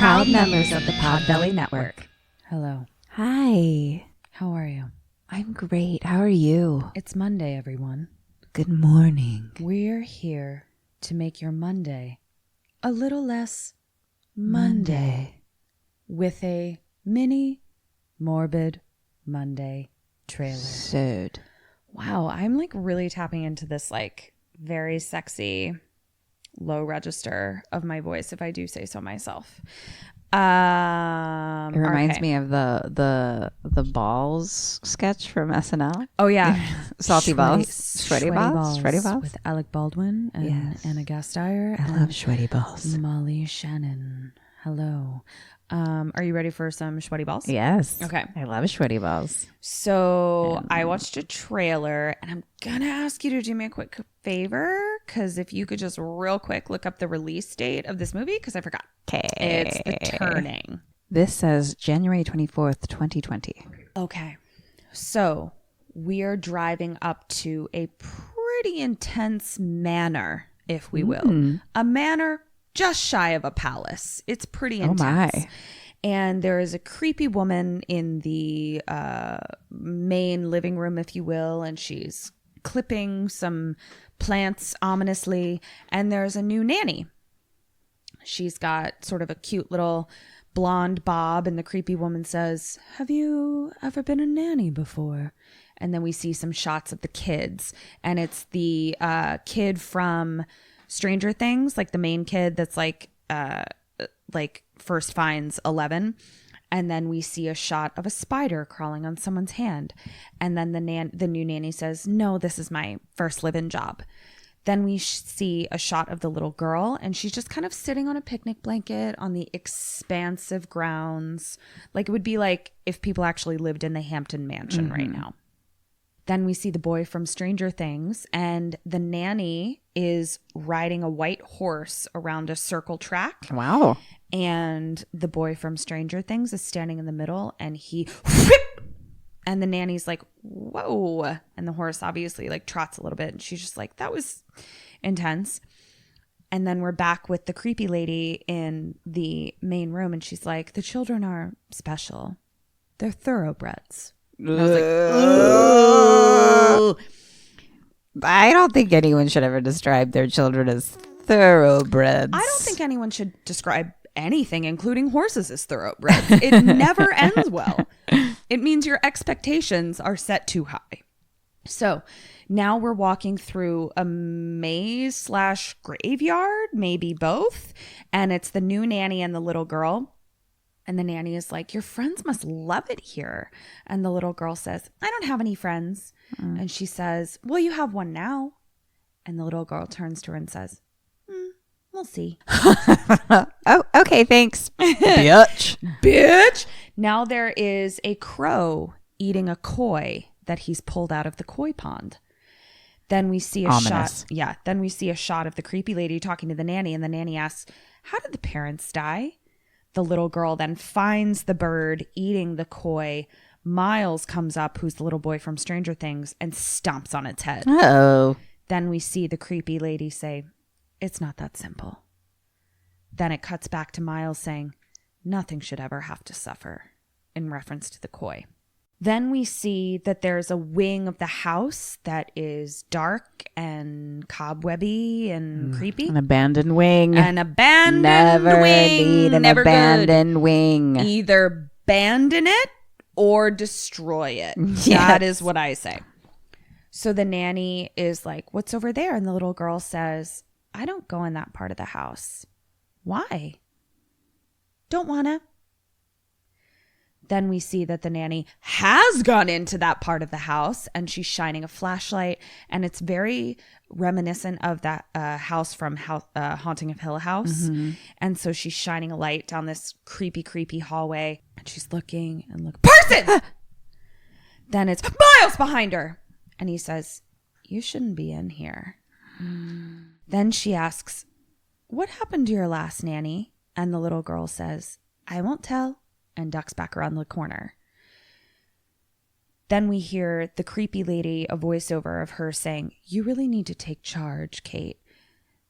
proud members of the Podbelly Network. Hello. Hi. How are you? I'm great. How are you? It's Monday, everyone. Good morning. We're here to make your Monday a little less Monday. with a mini Morbid Monday trailer. Sewed. Wow, I'm like really tapping into this like very sexy low register of my voice, if I do say so myself. It reminds me of the balls sketch from SNL. Oh yeah, Salty balls, sweaty balls with Alec Baldwin and Anna Gasteyer. I love sweaty balls. Molly Shannon. Hello. Are you ready for some sweaty balls? Yes. Okay. I love sweaty balls. So I watched a trailer, and I'm gonna ask you to do me a quick favor, because if you could just real quick look up the release date of this movie, because I forgot. Okay. It's The Turning. This says January 24th, 2020. Okay. So we are driving up to a pretty intense manor, if we will. A manor just shy of a palace. It's pretty intense. Oh my. And there is a creepy woman in the main living room, if you will, and she's clipping some plants ominously. And there's a new nanny. She's got sort of a cute little blonde bob, and the creepy woman says, "Have you ever been a nanny before?" And then we see some shots of the kids, and it's the kid from Stranger Things, like the main kid that's like first finds 11, and then we see a shot of a spider crawling on someone's hand, and then the new nanny says, "No, this is my first live-in job." Then we see a shot of the little girl, and she's just kind of sitting on a picnic blanket on the expansive grounds, like it would be like if people actually lived in the Hampton Mansion right now. Then we see the boy from Stranger Things, and the nanny is riding a white horse around a circle track. Wow. And the boy from Stranger Things is standing in the middle, and he and the nanny's like, "Whoa." And the horse obviously like trots a little bit, and she's just like, "That was intense." And then we're back with the creepy lady in the main room, and she's like, "The children are special. They're thoroughbreds." And I was like, I don't think anyone should ever describe their children as thoroughbreds. I don't think anyone should describe anything, including horses, as thoroughbreds. It never ends well. It means your expectations are set too high. So now we're walking through a maze / graveyard, maybe both. And it's the new nanny and the little girl. And the nanny is like, "Your friends must love it here." And the little girl says, "I don't have any friends." And she says, "Well, you have one now." And the little girl turns to her and says, "We'll see." Oh, okay, thanks. Bitch. Now there is a crow eating a koi that he's pulled out of the koi pond. Then we see a Ominous. shot. Yeah. Then we see a shot of the creepy lady talking to the nanny, and the nanny asks, "How did the parents die?" The little girl then finds the bird eating the koi. Miles comes up, who's the little boy from Stranger Things, and stomps on its head. Oh. Then we see the creepy lady say, "It's not that simple." Then it cuts back to Miles saying, "Nothing should ever have to suffer," in reference to the koi. Then we see that there's a wing of the house that is dark and cobwebby and creepy. An abandoned wing. An abandoned Never wing. need an Never abandoned wing. Either abandon it or destroy it. Yes. That is what I say. So the nanny is like, "What's over there?" And the little girl says, "I don't go in that part of the house." "Why?" "Don't wanna." Then we see that the nanny has gone into that part of the house, and she's shining a flashlight, and it's very reminiscent of that house from Haunting of Hill House. And so she's shining a light down this creepy hallway, and she's looking and looking. "Person!" Then it's Miles behind her, and he says, "You shouldn't be in here." Then she asks, "What happened to your last nanny?" And the little girl says, "I won't tell," and ducks back around the corner. Then we hear the creepy lady, a voiceover of her saying, "You really need to take charge, Kate.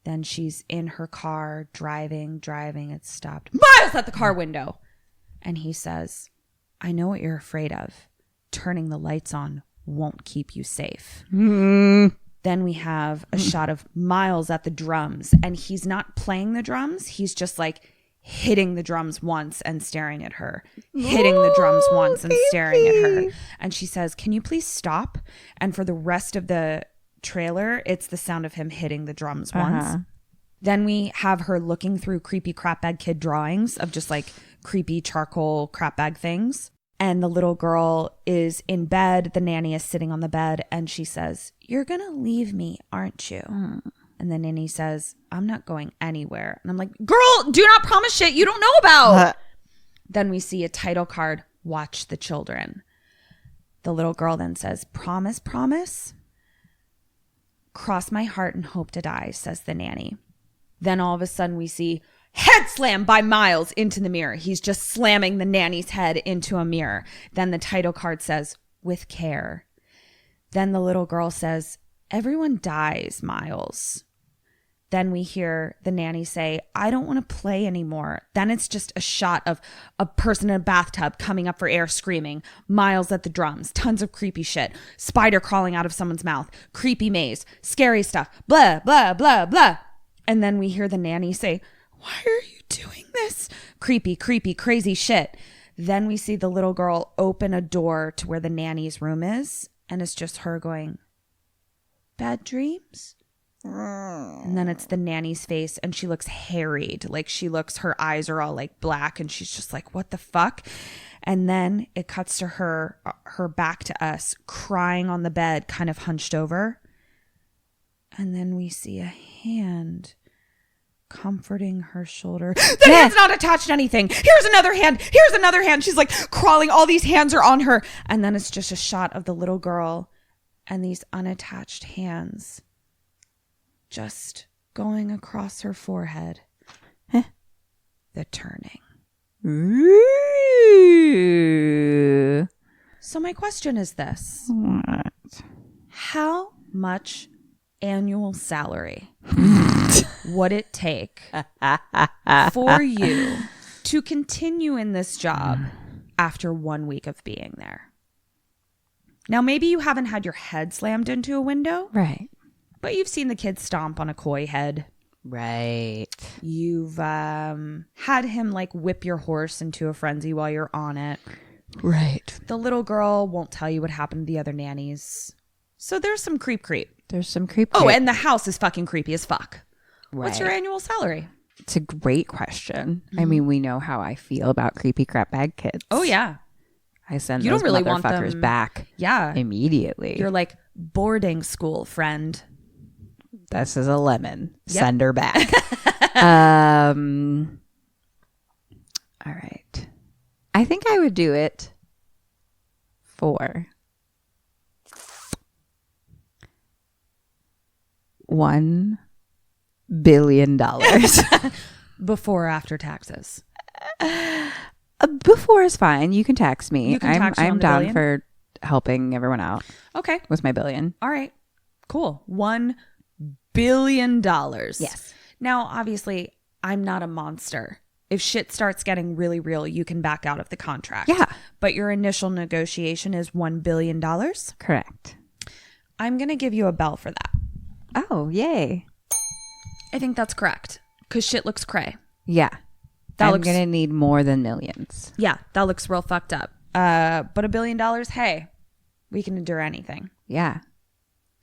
Then she's in her car, driving. It's stopped. Miles at the car window. And he says, I know what you're afraid of. Turning the lights on won't keep you safe. Then we have a shot of Miles at the drums. And he's not playing the drums. He's just like hitting the drums once and staring at her. Hitting the drums once and staring at her. And she says, can you please stop? And for the rest of the trailer, it's the sound of him hitting the drums once. Then we have her looking through creepy crapbag kid drawings of just like creepy charcoal crapbag things. And the little girl is in bed. The nanny is sitting on the bed. And she says, you're going to leave me, aren't you? And the nanny says, I'm not going anywhere. And I'm like, girl, do not promise shit you don't know about. Then we see a title card, Watch the Children. The little girl then says, promise, promise? Cross my heart and hope to die, says the nanny. Then all of a sudden we see head slam by Miles into the mirror. He's just slamming the nanny's head into a mirror. Then the title card says, with care. Then the little girl says, everyone dies, Miles. Then we hear the nanny say, I don't want to play anymore. Then it's just a shot of a person in a bathtub coming up for air screaming. Miles at the drums. Tons of creepy shit. Spider crawling out of someone's mouth. Creepy maze. Scary stuff. Blah, blah, blah, blah. And then we hear the nanny say, why are you doing this? Creepy, crazy shit. Then we see the little girl open a door to where the nanny's room is. And it's just her going, bad dreams? And then it's the nanny's face and she looks harried. Like her eyes are all like black and she's just like, what the fuck? And then it cuts to her back to us, crying on the bed, kind of hunched over. And then we see a hand comforting her shoulder. The hand's not attached to anything. Here's another hand. Here's another hand. She's like crawling. All these hands are on her. And then it's just a shot of the little girl and these unattached hands just going across her forehead. The turning. Ooh. So my question is this. What? How much annual salary would it take for you to continue in this job after 1 week of being there? Now, maybe you haven't had your head slammed into a window. Right. But you've seen the kids stomp on a koi head. Right. You've had him like whip your horse into a frenzy while you're on it. Right. The little girl won't tell you what happened to the other nannies. So there's some creep. There's some creep. Oh, and the house is fucking creepy as fuck. Right. What's your annual salary? It's a great question. I mean, we know how I feel about creepy crapbag kids. Oh, yeah. I send You those don't really want motherfuckers them back. Yeah. Immediately. You're like boarding school friend. This is a lemon. Yep. Send her back. All right. I think I would do it for $1 billion. Before or after taxes? Before is fine. You can tax me. You can tax you on I'm the down billion? for helping everyone out Okay. with my billion. All right. Cool. $1 billion. Yes. Now, obviously, I'm not a monster. If shit starts getting really real, you can back out of the contract. Yeah. But your initial negotiation is $1 billion. Correct. I'm going to give you a bell for that. Oh, yay. I think that's correct. Because shit looks cray. Yeah. That I'm looks- going to need more than millions. Yeah, that looks real fucked up. But $1 billion, hey, we can endure anything. Yeah.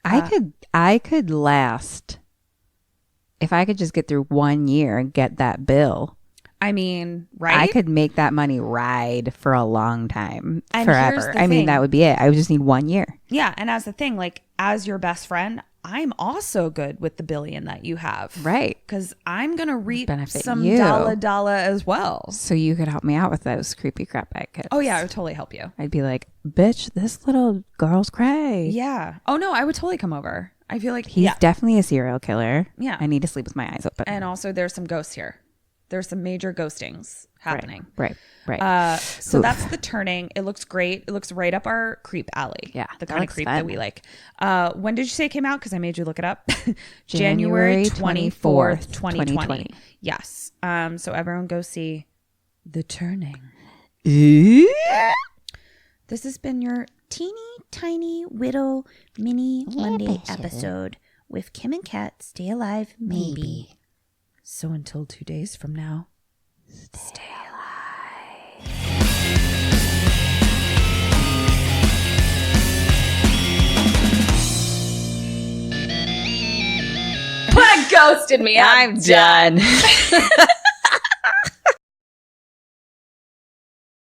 I could last if I could just get through 1 year and get that bill. I mean, right? I could make that money ride for a long time. And here's forever. the I mean, thing. that would be it. I would just need 1 year. Yeah, and as the thing, like, as your best friend, I'm also good with the billion that you have. Right. Because I'm going to reap Benefit some you. dollar as well. So you could help me out with those creepy crapbag kids. Oh, yeah, I would totally help you. I'd be like, bitch, this little girl's cray. Yeah. Oh, no, I would totally come over. I feel like He's definitely a serial killer. Yeah. I need to sleep with my eyes open. And also, there's some ghosts here. There's some major ghostings happening. Right. So that's the turning. It looks great. It looks right up our creep alley. Yeah, the that kind of looks creep fun. that we like. When did you say it came out? Because I made you look it up. January 24th, 2020. 2020. Yes. So everyone go see The Turning. This has been your teeny tiny whittle mini Monday episode with Kim and Kat. Stay alive, maybe. So until 2 days from now, stay alive. Ghosted me. I'm done.